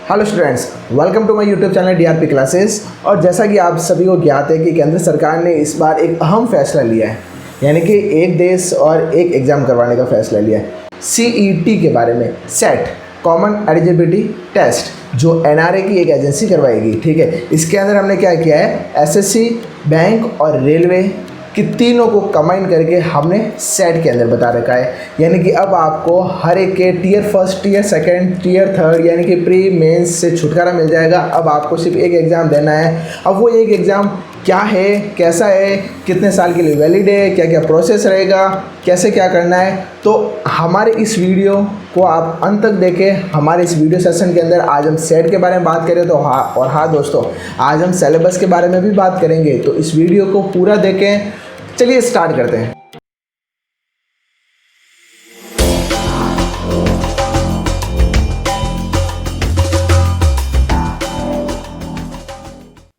Hello students, welcome to my YouTube channel DRP classes. और जैसा कि आप सभी को ज्ञात है कि केंद्र सरकार ने इस बार एक अहम फैसला लिया है, यानी कि एक देश और एक एग्ज़ाम करवाने का फैसला लिया है। सीईटी के बारे में, सेट कॉमन एलिजिबिलिटी टेस्ट, जो एनआरए की एक एजेंसी करवाएगी। ठीक है, इसके अंदर हमने क्या किया है, एसएससी, बैंक और रेलवे कि तीनों को कंबाइन करके हमने सेट के अंदर बता रखा है। यानी कि अब आपको हर एक के tier first, tier second, tier third यानी कि प्री मेंस से छुटकारा मिल जाएगा। अब आपको सिर्फ एक एग्ज़ाम देना है। अब वो एक एग्ज़ाम क्या है, कैसा है, कितने साल के लिए वैलिड है, क्या क्या प्रोसेस रहेगा, कैसे क्या करना है, तो हमारे इस वीडियो को आप अंत तक देखें। हमारे इस वीडियो सेशन के अंदर आज हम सेट के बारे में बात करें तो हाँ दोस्तों, आज हम सिलेबस के बारे में भी बात करेंगे, तो इस वीडियो को पूरा देखें। चलिए स्टार्ट करते हैं।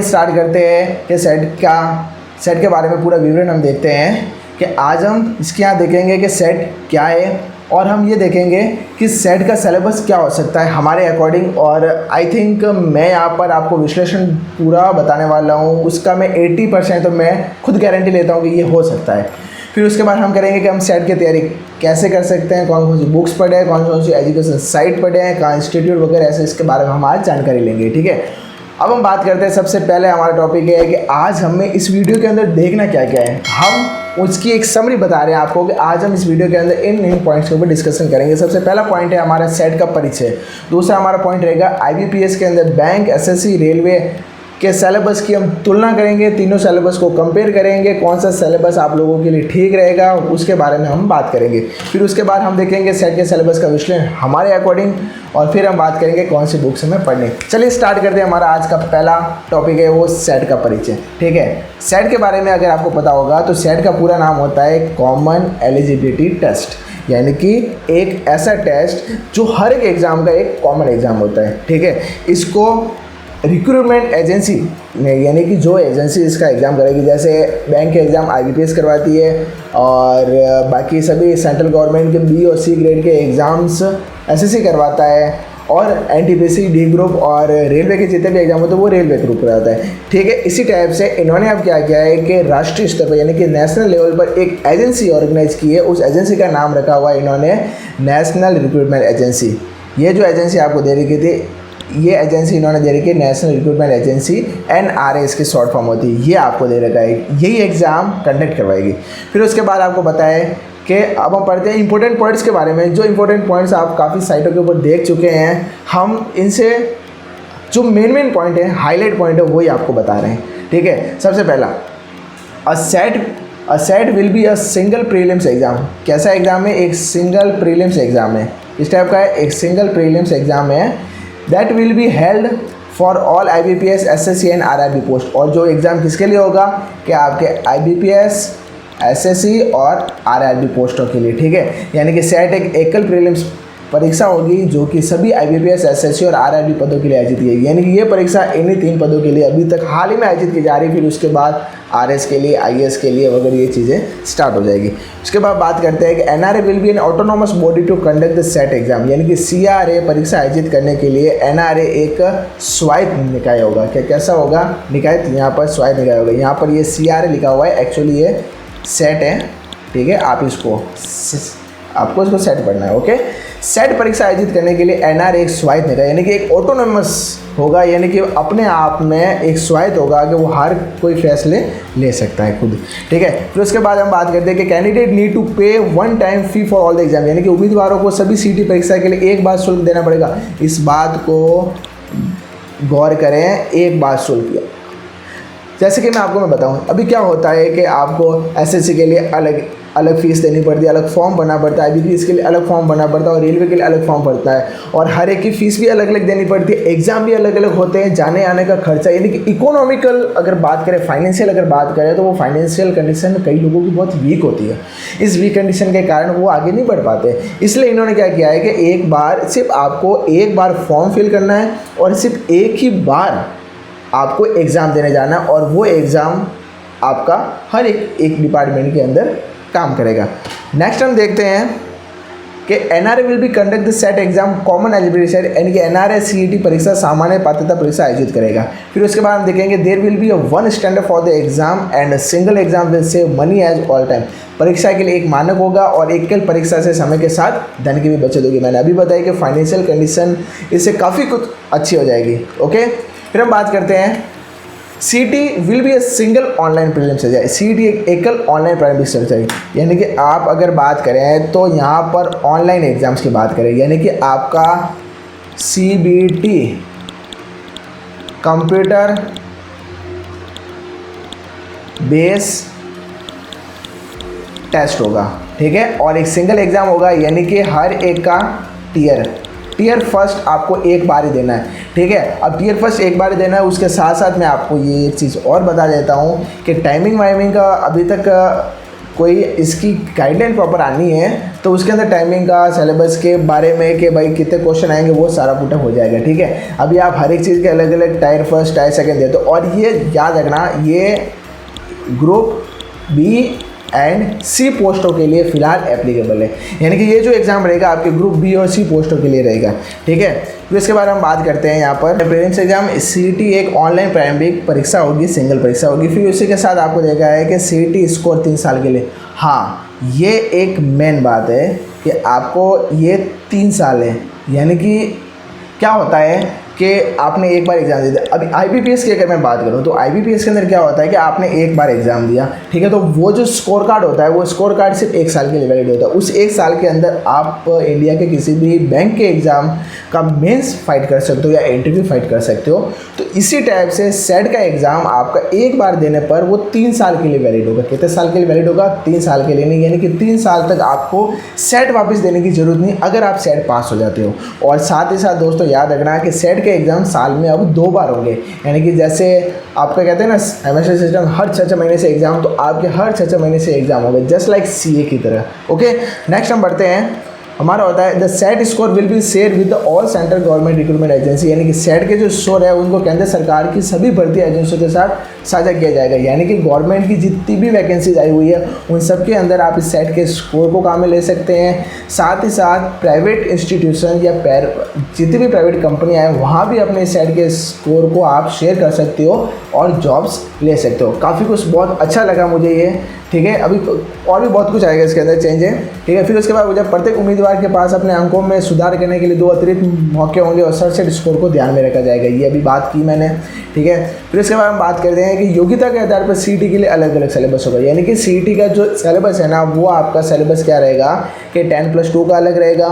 स्टार्ट करते हैं कि सेट के बारे में पूरा विवरण हम देखते हैं कि आज हम इसके यहाँ देखेंगे कि सेट क्या है, और हम ये देखेंगे कि सेट का सिलेबस क्या हो सकता है हमारे अकॉर्डिंग। और आई थिंक मैं यहाँ पर आपको विश्लेषण पूरा बताने वाला हूँ, उसका मैं 80% तो मैं खुद गारंटी लेता हूँ कि ये हो सकता है। फिर उसके बाद हम करेंगे कि हम सेट की तैयारी कैसे कर सकते हैं, कौन कौन सी बुक्स पढ़े हैं, कौन सी एजुकेशन साइट पढ़े हैं, कहाँ इंस्टीट्यूट वगैरह, ऐसे इसके बारे में हम आज जानकारी लेंगे। ठीक है, अब हम बात करते हैं। सबसे पहले हमारा टॉपिक है कि आज हमें इस वीडियो के अंदर देखना क्या क्या है। हम उसकी एक समरी बता रहे हैं आपको कि आज हम इस वीडियो के अंदर इन पॉइंट्स के ऊपर डिस्कशन करेंगे। सबसे पहला पॉइंट है हमारा सेट का परिचय। दूसरा हमारा पॉइंट रहेगा आईबीपीएस के अंदर बैंक, एसएससी, रेलवे के सिलेबस की हम तुलना करेंगे, तीनों सिलेबस को कंपेयर करेंगे, कौन सा सिलेबस आप लोगों के लिए ठीक रहेगा, उसके बारे में हम बात करेंगे। फिर उसके बाद हम देखेंगे सेट के सिलेबस का विश्लेषण हमारे अकॉर्डिंग, और फिर हम बात करेंगे कौन सी बुक्स हमें पढ़नी। चलिए स्टार्ट करते हैं। हमारा आज का पहला टॉपिक है वो सेट का परिचय। ठीक है, सेट के बारे में अगर आपको पता होगा तो सेट का पूरा नाम होता है कॉमन एलिजिबिलिटी टेस्ट, यानी कि एक ऐसा टेस्ट जो हर एक एग्ज़ाम का एक कॉमन एग्ज़ाम होता है। ठीक है, इसको रिक्रूटमेंट एजेंसी यानी कि जो एजेंसी इसका एग्ज़ाम करेगी, जैसे बैंक के एग्ज़ाम आईबीपीएस करवाती है, और बाकी सभी सेंट्रल गवर्नमेंट के बी और सी ग्रेड के एग्ज़ाम्स एसएससी करवाता है, और एनटीपीसी, डी ग्रुप और रेलवे के जितने भी एग्जाम होते हैं वो रेलवे ग्रुप कराता है। ठीक है, इसी टाइप से इन्होंने अब क्या किया है कि राष्ट्रीय स्तर पर यानी कि नेशनल लेवल पर एक एजेंसी ऑर्गेनाइज की है। उस एजेंसी का नाम रखा हुआ है इन्होंने नेशनल रिक्रूटमेंट एजेंसी। ये जो एजेंसी आपको दे रखी थी, ये एजेंसी इन्होंने दे रखी है नेशनल रिक्रूटमेंट एजेंसी, एनआरए इसकी शॉर्ट फॉर्म होती है। ये आपको दे रखा है, यही एग्ज़ाम कंडक्ट करवाएगी। फिर उसके बाद आपको बताएं कि अब हम पढ़ते हैं इंपॉर्टेंट पॉइंट्स के बारे में। जो इंपॉर्टेंट पॉइंट्स आप काफ़ी साइटों के ऊपर देख चुके हैं, हम इनसे जो मेन पॉइंट है, हाईलाइट पॉइंट है, वही आपको बता रहे हैं। ठीक है, सबसे पहला a set will be a single prelims exam. कैसा एग्ज़ाम है? एक सिंगल प्रीलिम्स एग्ज़ाम है। इस टाइप का है, एक सिंगल प्रीलिम्स एग्ज़ाम है। That will be held for all IBPS, SSC and RRB post. और जो एग्ज़ाम किसके लिए होगा कि आपके IBPS, SSC और RRB पोस्टों के लिए। ठीक है, यानी कि सेट एक एकल प्रीलिम्स परीक्षा होगी जो कि सभी IBPS, SSC और RRB पदों के लिए आयोजित की जाएगी। यानी कि ये परीक्षा इन्हीं 3 पदों के लिए अभी तक हाल ही में आयोजित की जा रही है। फिर उसके बाद RS के लिए, IS के लिए वगैरह ये चीज़ें स्टार्ट हो जाएगी। उसके बाद बात करते हैं कि NRA will be an autonomous body to conduct the CET exam. यानी कि CRA परीक्षा आयोजित करने के लिए NRA एक स्वायत्त निकाय होगा। कैसा होगा निकाय? यहाँ पर स्वायत्त निकाय होगा। यहाँ पर ये CRA लिखा हुआ है, एक्चुअली ये सेट है। ठीक है, आपको इसको सेट पढ़ना है। ओके, सेट परीक्षा आयोजित करने के लिए NRA एक स्वायत्त निकाय यानी कि एक ऑटोनॉमस होगा, यानी कि अपने आप में एक स्वायत्त होगा कि वो हर कोई फैसले ले सकता है खुद। ठीक है, फिर उसके बाद हम बात करते हैं कि कैंडिडेट नीड टू पे 1 time fee for all the exam. यानी कि उम्मीदवारों को सभी सीटी परीक्षा के लिए एक बार शुल्क देना पड़ेगा। इस बात को गौर करें, एक बार शुल्क। जैसे कि मैं आपको बताऊं, अभी क्या होता है कि आपको एसएससी के लिए अलग फीस देनी पड़ती है, अलग फॉर्म भरना पड़ता है, IBPS के लिए अलग फॉर्म भरना पड़ता है, और रेलवे के लिए अलग फॉर्म पड़ता है, और हर एक की फ़ीस भी अलग अलग देनी पड़ती है। एग्ज़ाम भी अलग अलग होते हैं, जाने आने का खर्चा। यानी कि इकोनॉमिकल अगर बात करें, फाइनेंशियल अगर बात करें, तो वो फाइनेंशियल कंडीशन कई लोगों की बहुत वीक होती है। इस वीक कंडीशन के कारण वो आगे नहीं बढ़ पाते। इसलिए इन्होंने क्या किया है कि एक बार सिर्फ आपको एक बार फॉर्म फिल करना है, और सिर्फ एक ही बार आपको एग्ज़ाम देने जाना है, और वो एग्ज़ाम आपका हर एक डिपार्टमेंट के अंदर काम करेगा। नेक्स्ट हम देखते हैं कि NRA will be conduct the CET exam common eligibility set, यानी कि एनआरए सीईटी परीक्षा सामान्य पात्रता परीक्षा आयोजित करेगा। फिर उसके बाद हम देखेंगे there will be a one standard for the exam and single exam will save money as all time. परीक्षा के लिए एक मानक होगा और एकल परीक्षा से समय के साथ धन की भी बचत होगी। मैंने अभी बताया कि फाइनेंशियल कंडीशन इससे काफ़ी कुछ अच्छी हो जाएगी। ओके, फिर हम बात करते हैं CET will be a single online prelims हो जाए। सीईटी एक एकल ऑनलाइन प्रारंभिक परीक्षा है, यानी कि आप अगर बात करें तो यहाँ पर ऑनलाइन एग्जाम्स की बात करें, यानी कि आपका सीबीटी कंप्यूटर बेस टेस्ट होगा, ठीक है, और एक सिंगल एग्ज़ाम होगा, यानी कि हर एक का टीयर फर्स्ट आपको एक बार ही देना है, ठीक है। अब टीयर फर्स्ट एक बार ही देना है, उसके साथ साथ मैं आपको ये एक चीज़ और बता देता हूँ कि टाइमिंग वाइमिंग का अभी तक कोई इसकी गाइडलाइन प्रॉपर आनी है, तो उसके अंदर टाइमिंग का सिलेबस के बारे में कि भाई कितने क्वेश्चन आएंगे वो सारा पुटअप हो जाएगा, ठीक है। अभी आप हर एक चीज़ के अलग अलग टायर फर्स्ट टायर सेकेंड देते हो, और ये याद रखना ये ग्रुप बी एंड सी पोस्टों के लिए फ़िलहाल एप्लीकेबल है, यानी कि ये जो एग्ज़ाम रहेगा आपके ग्रुप बी और सी पोस्टों के लिए रहेगा, ठीक है। फिर इसके बारे में हम बात करते हैं यहाँ पर प्रीलिम्स एग्जाम। सीईटी एक ऑनलाइन प्रारंभिक परीक्षा होगी, सिंगल परीक्षा होगी। फिर उसी के साथ आपको देखा है कि सीईटी स्कोर 3 साल के लिए, हाँ ये एक मेन बात है कि आपको ये 3 साल है, यानी कि क्या होता है कि आपने एक बार एग्ज़ाम दे दिया। अभी आईबीपीएस की अगर मैं बात करूँ तो आईबीपीएस के अंदर क्या होता है कि आपने एक बार एग्ज़ाम दिया, ठीक है, तो वो जो स्कोर कार्ड होता है वो स्कोर कार्ड सिर्फ 1 साल के लिए वैलिड होता है। उस 1 साल के अंदर आप इंडिया के किसी भी बैंक के एग्ज़ाम का मेंस फाइट कर सकते हो या इंटरव्यू फाइट कर सकते हो। तो इसी टाइप से सेट का एग्ज़ाम आपका एक बार देने पर वो 3 साल के लिए वैलिड होगा। कितने साल के लिए वैलिड होगा? 3 साल के लिए नहीं, यानी कि 3 साल तक आपको सेट वापस देने की ज़रूरत नहीं अगर आप सेट पास हो जाते हो। और साथ ही साथ दोस्तों याद रखना कि सेट के एग्ज़ाम साल में अब 2 बार होंगे, यानी कि जैसे आपका कहते हैं ना सेमेस्टर सिस्टम हर 6 महीने से एग्ज़ाम, तो आपके हर 6 महीने से एग्ज़ाम होंगे, जस्ट लाइक सीए की तरह। ओके, नेक्स्ट हम बढ़ते हैं। हमारा होता है the set score will be share with all central government recruitment agency, यानी कि सेट के जो स्कोर है उनको केंद्र सरकार की सभी भर्ती एजेंसियों के साथ साझा किया जाएगा, यानी कि गवर्नमेंट की जितनी भी वैकेंसीज आई हुई है उन सब के अंदर आप इस सेट के स्कोर को काम में ले सकते हैं। साथ ही साथ प्राइवेट इंस्टीट्यूशन या जितनी भी प्राइवेट कंपनियाँ हैं वहाँ भी अपने सेट के स्कोर को आप शेयर कर सकते हो और जॉब्स ले सकते हो। काफ़ी कुछ बहुत अच्छा लगा मुझे ये, ठीक है। अभी और भी बहुत कुछ आएगा इसके अंदर चेंज है, ठीक है। फिर उसके बाद जब प्रत्येक उम्मीदवार के पास अपने अंकों में सुधार करने के लिए 2 अतिरिक्त मौके होंगे और सरसेट स्कोर को ध्यान में रखा जाएगा, ये अभी बात की मैंने, ठीक है। फिर इसके बाद हम बात करते हैं कि योग्यता के आधार पर सीईटी के लिए अलग अलग सिलेबस होगा, यानी कि सीईटी का जो सिलेबस है ना वो आपका सिलेबस क्या रहेगा कि 10+2 का अलग रहेगा,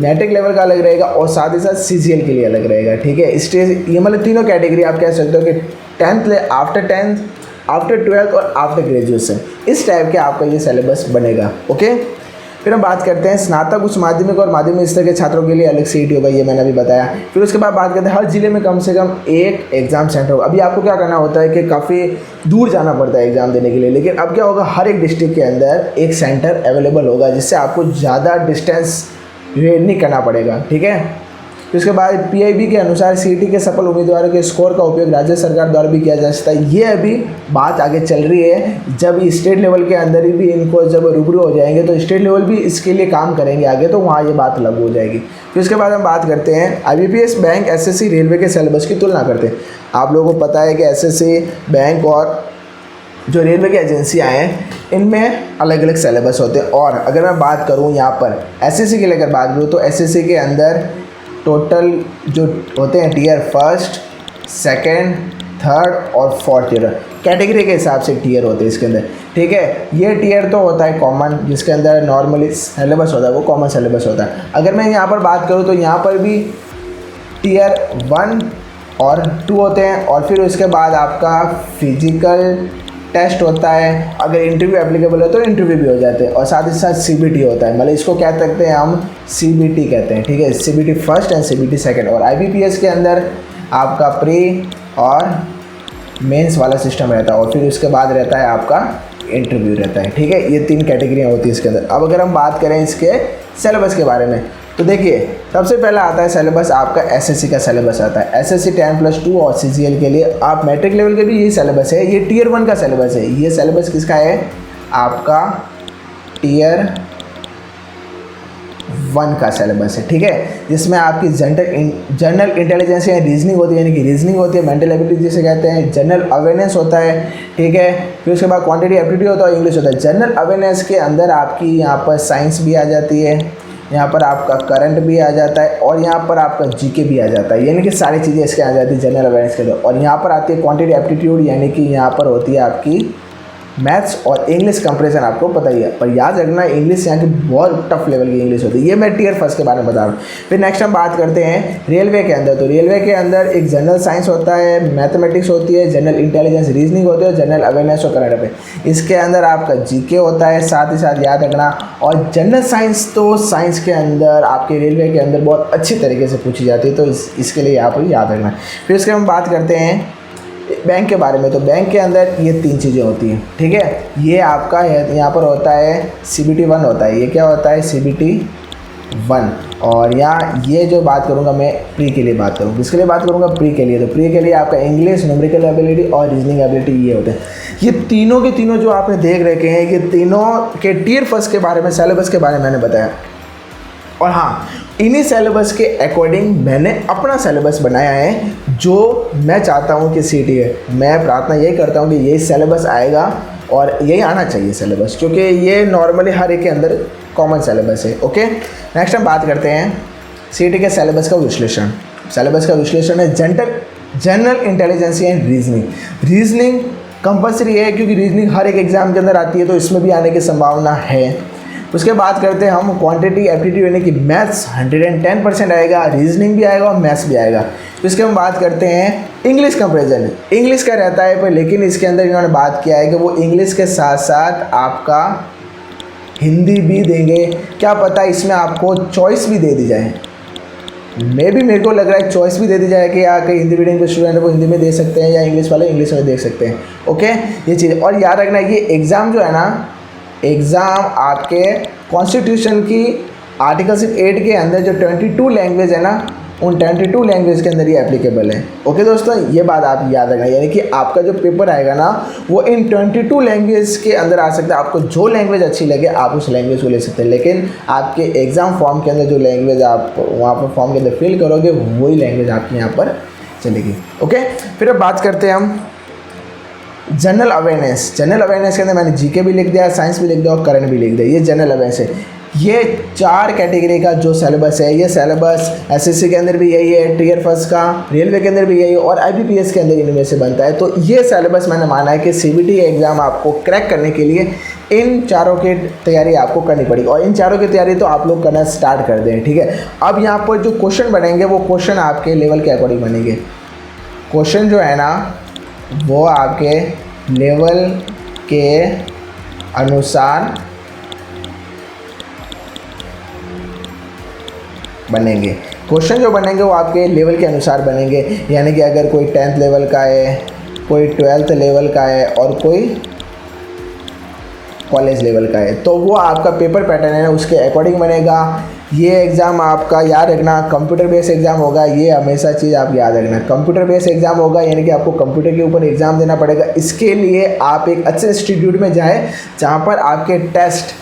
मैट्रिक लेवल का अलग रहेगा और साथ ही साथ सीजीएल के लिए अलग रहेगा, ठीक है। स्टेज ये मतलब तीनों कैटेगरी आप कह सकते हो कि 10th after 10th after 12th और आफ्टर ग्रेजुएशन, इस टाइप के आपका ये सिलेबस बनेगा। ओके, फिर हम बात करते हैं स्नातक उच्च माध्यमिक और माध्यमिक स्तर के छात्रों के लिए अलग सीईटी होगा, ये मैंने अभी बताया। फिर उसके बाद बात करते हैं हर जिले में कम से कम एक एग्ज़ाम सेंटर होगा। अभी आपको क्या करना होता है कि काफ़ी दूर जाना पड़ता है एग्ज़ाम देने के लिए, लेकिन अब क्या होगा हर एक डिस्ट्रिक्ट के अंदर एक सेंटर अवेलेबल होगा, जिससे आपको ज़्यादा डिस्टेंस वेट नहीं करना पड़ेगा, ठीक है। तो इसके बाद पीआईबी के अनुसार सीईटी के सफल उम्मीदवारों के स्कोर का उपयोग राज्य सरकार द्वारा भी किया जा सकता है। ये अभी बात आगे चल रही है, जब स्टेट लेवल के अंदर ही भी इनको जब रूबरू हो जाएंगे तो स्टेट लेवल भी इसके लिए काम करेंगे आगे, तो वहाँ ये बात लागू हो जाएगी। फिर उसके बाद हम बात करते हैं आईबीपीएस, बैंक, एसएससी, रेलवे के सिलेबस की तुलना करते हैं। आप लोगों को पता है कि एसएससी, बैंक और जो रेलवे की एजेंसियाँ हैं इनमें अलग अलग सिलेबस होते हैं। और अगर मैं बात करूँ यहाँ पर एसएससी के लिए अगर बात करूँ तो एसएससी के अंदर टोटल जो होते हैं टीयर फर्स्ट, सेकंड, थर्ड और फोर्थ ईयर कैटेगरी के हिसाब से टीयर होते हैं इसके अंदर, ठीक है। ये टीयर तो होता है कॉमन, जिसके अंदर नॉर्मली सिलेबस होता है वो कॉमन सिलेबस होता है। अगर मैं यहाँ पर बात करूँ तो यहाँ पर भी टीयर 1 और 2 होते हैं, और फिर उसके बाद आपका फिजिकल टेस्ट होता है, अगर इंटरव्यू एप्लीकेबल है तो इंटरव्यू भी हो जाते हैं, और साथ ही साथ सीबीटी होता है, मतलब इसको क्या कहते हैं हम सीबीटी कहते हैं, ठीक है। CBT first and CBT second. और आईबीपीएस के अंदर आपका प्री और मेंस वाला सिस्टम रहता है, और फिर उसके बाद रहता है आपका इंटरव्यू रहता है, ठीक है। ये 3 कैटेगरियाँ होती है इसके अंदर। अब अगर हम बात करें इसके सिलेबस के बारे में तो देखिए सबसे पहला आता है सिलेबस आपका एसएससी का सिलेबस आता है। एसएससी 10+2 और सीजीएल के लिए आप मैट्रिक लेवल के भी यही सिलेबस है, ये टीयर 1 का सिलेबस है। ये सिलेबस किसका है? आपका टीयर 1 का सिलेबस है, ठीक है, जिसमें आपकी जनरल इंटेलिजेंस या रीजनिंग होती है, यानी कि रीजनिंग होती है, मेंटल एबिलिटी जिसे कहते हैं, जनरल अवेयरनेस होता है, ठीक है, फिर उसके बाद क्वांटिटी एप्टीट्यूड होता है और इंग्लिश होता है। जनरल अवेयरनेस के अंदर आपकी यहाँ पर साइंस भी आ जाती है, यहाँ पर आपका करंट भी आ जाता है और यहाँ पर आपका जीके भी आ जाता है, यानी कि सारी चीज़ें इसके आ जाती है जनरल अवेयरनेस के अंदर। और यहाँ पर आती है क्वांटिटी एप्टीट्यूड, यानी कि यहाँ पर होती है आपकी मैथ्स और इंग्लिश कंपैरिजन, आपको पता ही है, पर याद रखना इंग्लिश यहाँ की बहुत टफ लेवल की इंग्लिश होती है। ये मैं टियर फर्स्ट के बारे में बता रहा हूँ। फिर नेक्स्ट हम बात करते हैं रेलवे के अंदर। तो रेलवे के अंदर एक जनरल साइंस होता है, मैथमेटिक्स होती है, जनरल इंटेलिजेंस रीजनिंग होती है, जनरल अवेयरनेस और करंट अफेयर। इसके अंदर आपका जीके होता है, साथ ही साथ याद रखना। और जनरल साइंस तो साइंस के अंदर आपके रेलवे के अंदर बहुत अच्छी तरीके से पूछी जाती है, तो इसके लिए आप याद रखना। फिर उसके हम बात करते हैं बैंक के बारे में। तो बैंक के अंदर ये 3 चीज़ें होती हैं, ठीक है। ये आपका है, यहाँ पर होता है CBT 1 होता है। ये क्या होता है? CBT 1। और यहाँ ये जो बात करूँगा मैं प्री के लिए बात करूँगा। किसके लिए बात करूँगा? प्री के लिए। तो प्री के लिए आपका इंग्लिश, न्यूमेरिकल एबिलिटी और रीजनिंग एबिलिटी ये होते हैं। ये तीनों के तीनों जो आपने देख रखे हैं, ये तीनों के टियर फर्स्ट के बारे में, सिलेबस के बारे में मैंने बताया। और हाँ, इन्हीं सिलेबस के अकॉर्डिंग मैंने अपना सिलेबस बनाया है, जो मैं चाहता हूँ कि सीटी है। मैं प्रार्थना यही करता हूँ कि यही सिलेबस आएगा और यही आना चाहिए सिलेबस, क्योंकि ये नॉर्मली हर एक के अंदर कॉमन सिलेबस है। ओके, नेक्स्ट हम बात करते हैं सीटी के सिलेबस का विश्लेषण। सिलेबस का विश्लेषण है general intelligence and reasoning compulsory है, क्योंकि रीजनिंग हर एक एग्जाम के अंदर आती है, तो इसमें भी आने की संभावना है। उसके बाद करते हैं हम क्वांटिटी एप्टीट्यूड, यानी कि मैथ्स 110% आएगा, रीजनिंग भी आएगा और मैथ्स भी आएगा। तो इसके हम बात करते हैं इंग्लिश कंपैरिजन। इंग्लिश का रहता है पर, लेकिन इसके अंदर इन्होंने बात किया है कि वो इंग्लिश के साथ साथ आपका हिंदी भी देंगे। क्या पता इसमें आपको चॉइस भी दे दी जाए, मेरे को लग रहा है चॉइस भी दे दी जाए कि कई हिंदी मीडियम के स्टूडेंट वो हिंदी में दे सकते हैं या इंग्लिश वाले इंग्लिश में देख सकते हैं। ओके, ये चीज़। और याद रखना ये एग्ज़ाम जो है ना, एग्ज़ाम आपके कॉन्स्टिट्यूशन की आर्टिकल 8 के अंदर जो 22 लैंग्वेज है ना, उन 22 लैंग्वेज के अंदर ये एप्लीकेबल है। ओके दोस्तों, ये बात आप याद रखना, यानी कि आपका जो पेपर आएगा ना, वो इन 22 लैंग्वेज के अंदर आ सकता है। आपको जो लैंग्वेज अच्छी लगे आप उस लैंग्वेज को ले सकते हैं, लेकिन आपके एग्ज़ाम फॉर्म के अंदर जो लैंग्वेज आप वहाँ पर फॉर्म के अंदर फिल करोगे, वही लैंग्वेज आपकी यहाँ पर चलेगी। ओके, फिर अब बात करते हैं हम जनरल अवेयरनेस के अंदर मैंने जीके भी लिख दिया, साइंस भी लिख दिया और करंट भी लिख दिया। ये जनरल अवेयरनेस है। ये 4 कैटेगरी का जो सिलेबस है, ये सिलेबस एसएससी के अंदर भी यही है, टियर फर्स्ट का, रेलवे के अंदर भी यही है और IBPS के अंदर इनमें से बनता है। तो ये सिलेबस मैंने माना है कि CBT एग्ज़ाम आपको क्रैक करने के लिए इन चारों की तैयारी आपको करनी पड़ेगी, और इन चारों की तैयारी तो आप लोग करना स्टार्ट कर दें, ठीक है। अब यहाँ पर जो क्वेश्चन बनेंगे वो क्वेश्चन आपके लेवल के अकॉर्डिंग बनेंगे। क्वेश्चन जो है ना वो आपके लेवल के अनुसार बनेंगे। क्वेश्चन जो बनेंगे वो आपके लेवल के अनुसार बनेंगे, यानी कि अगर कोई 10th लेवल का है, कोई 12th लेवल का है और कोई कॉलेज लेवल का है, तो वो आपका पेपर पैटर्न है ना उसके अकॉर्डिंग बनेगा। ये एग्ज़ाम आपका याद रखना कंप्यूटर बेस्ड एग्ज़ाम होगा, ये हमेशा चीज़ आप याद रखना, कंप्यूटर बेस्ड एग्ज़ाम होगा, यानी कि आपको कंप्यूटर के ऊपर एग्ज़ाम देना पड़ेगा। इसके लिए आप एक अच्छे इंस्टीट्यूट में जाएं जहाँ पर आपके टेस्ट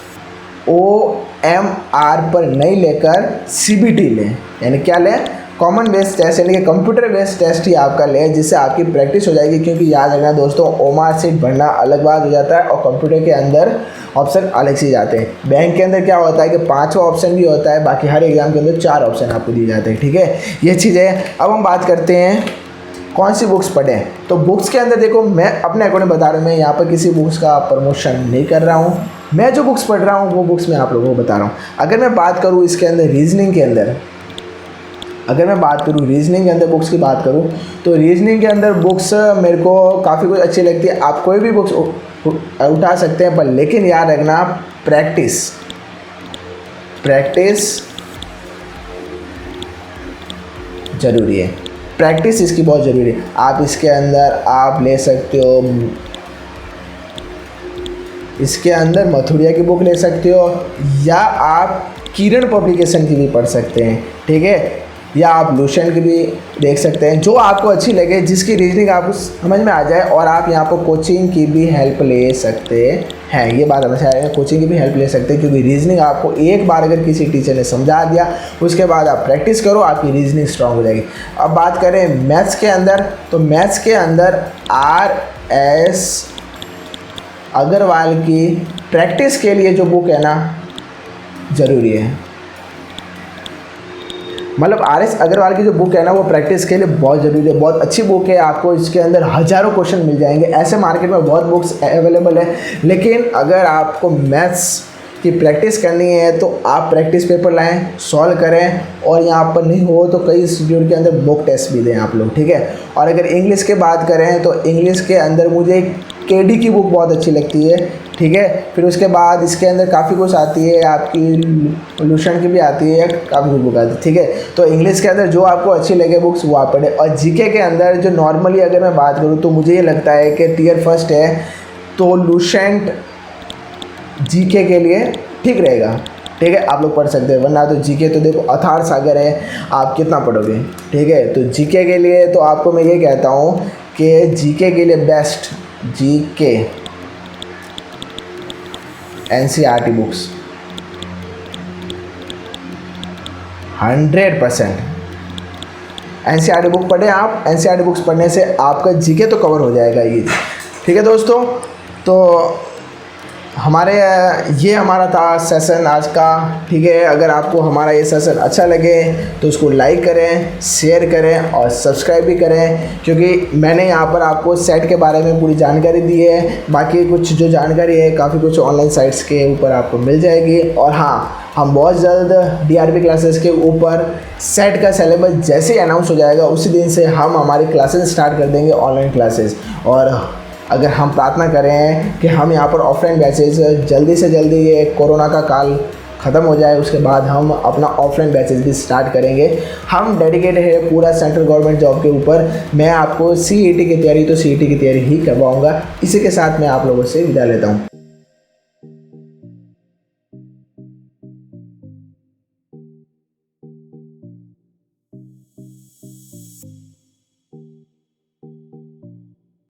OMR पर नहीं लेकर CBT लें, यानी क्या लें? कॉमन बेस्ड टेस्ट, यानी कि कंप्यूटर बेस्ड टेस्ट ही आपका लें, जिससे आपकी प्रैक्टिस हो जाएगी। क्योंकि याद रखना दोस्तों, OMR सीट भरना अलग बात हो जाता है और कंप्यूटर के अंदर ऑप्शन अलग से जाते हैं। बैंक के अंदर क्या होता है कि 5वां ऑप्शन भी होता है, बाकी हर एग्ज़ाम के अंदर 4 ऑप्शन आपको दिए जाते हैं, ठीक है। ये चीज़ है। अब हम बात करते हैं कौन सी बुक्स पढ़ें। तो बुक्स के अंदर देखो, मैं अपने अकॉर्डिंग बता रहा हूँ, मैं यहाँ पर किसी बुक्स का प्रमोशन नहीं कर रहा हूँ। मैं जो बुक्स पढ़ रहा हूँ वो बुक्स मैं आप लोगों को बता रहा हूँ। अगर मैं बात करूँ इसके अंदर रीजनिंग के अंदर, रीजनिंग के अंदर बुक्स की बात करूँ, तो रीजनिंग के अंदर बुक्स मेरे को काफ़ी कुछ अच्छी लगती है। आप कोई भी बुक्स उठा सकते हैं, पर लेकिन याद रखना प्रैक्टिस ज़रूरी है। प्रैक्टिस इसकी बहुत ज़रूरी है। आप इसके अंदर आप ले सकते हो, इसके अंदर मथुरिया की बुक ले सकते हो, या आप किरण पब्लिकेशन की भी पढ़ सकते हैं, ठीक है। या आप लूसेंट की भी देख सकते हैं, जो आपको अच्छी लगे, जिसकी रीजनिंग आपको समझ में आ जाए। और आप यहाँ पर कोचिंग की भी हेल्प ले सकते हैं, ये बात हमेशा आएगा, कोचिंग की भी हेल्प ले सकते हैं, क्योंकि रीजनिंग आपको एक बार अगर किसी टीचर ने समझा दिया, उसके बाद आप प्रैक्टिस करो, आपकी रीजनिंग स्ट्रांग हो जाएगी। अब बात करें मैथ्स के अंदर, तो मैथ्स के अंदर RS अग्रवाल की प्रैक्टिस के लिए जो बुक है ना, ज़रूरी है। मतलब RS अग्रवाल की जो बुक है ना, वो प्रैक्टिस के लिए बहुत ज़रूरी है, बहुत अच्छी बुक है। आपको इसके अंदर हज़ारों क्वेश्चन मिल जाएंगे। ऐसे मार्केट में बहुत बुक्स अवेलेबल है, लेकिन अगर आपको मैथ्स की प्रैक्टिस करनी है तो आप प्रैक्टिस पेपर लाएं, सॉल्व करें, और यहाँ पर नहीं हो तो कई इंस्टीट्यूट के अंदर बुक टेस्ट भी दें आप लोग, ठीक है। और अगर इंग्लिश की बात करें तो इंग्लिश के अंदर मुझे KD की बुक बहुत अच्छी लगती है, ठीक है। फिर उसके बाद इसके अंदर काफ़ी कुछ आती है, आपकी लूसेंट की भी आती है, काफ़ी कुछ बुक आती है, ठीक है। तो इंग्लिश के अंदर जो आपको अच्छी लगे बुक्स वो आप पढ़ें। और GK के अंदर जो नॉर्मली अगर मैं बात करूँ तो मुझे ये लगता है कि टियर फर्स्ट है तो लूसेंट GK के लिए ठीक रहेगा, ठीक है। आप लोग पढ़ सकते हैं, वरना तो GK तो देखो अथार सागर है, आप कितना पढ़ोगे, ठीक है। तो GK के लिए तो आपको मैं ये कहता हूँ कि GK के लिए best GK NCERT books 100% NCERT book पढ़ें आप। NCERT बुक्स पढ़ने से आपका GK तो कवर हो जाएगा ये, ठीक है दोस्तों। तो ये हमारा था सेशन आज का, ठीक है। अगर आपको हमारा ये सेशन अच्छा लगे तो उसको लाइक करें, शेयर करें और सब्सक्राइब भी करें, क्योंकि मैंने यहाँ पर आपको सेट के बारे में पूरी जानकारी दी है। बाकी कुछ जो जानकारी है काफ़ी कुछ ऑनलाइन साइट्स के ऊपर आपको मिल जाएगी। और हाँ, हम बहुत जल्द DRP क्लासेस के ऊपर सेट का सिलेबस जैसे ही अनाउंस हो जाएगा उसी दिन से हम हमारी क्लासेस स्टार्ट कर देंगे, ऑनलाइन क्लासेस। और अगर हम प्रार्थना करें कि हम यहाँ पर ऑफलाइन बैचेज जल्दी से जल्दी, ये कोरोना का काल ख़त्म हो जाए, उसके बाद हम अपना ऑफलाइन बैचेज भी स्टार्ट करेंगे। हम डेडिकेटेड है पूरा सेंट्रल गवर्नमेंट जॉब के ऊपर। मैं आपको CET की तैयारी ही करवाऊँगा। इसी के साथ मैं आप लोगों से विदा लेता हूँ।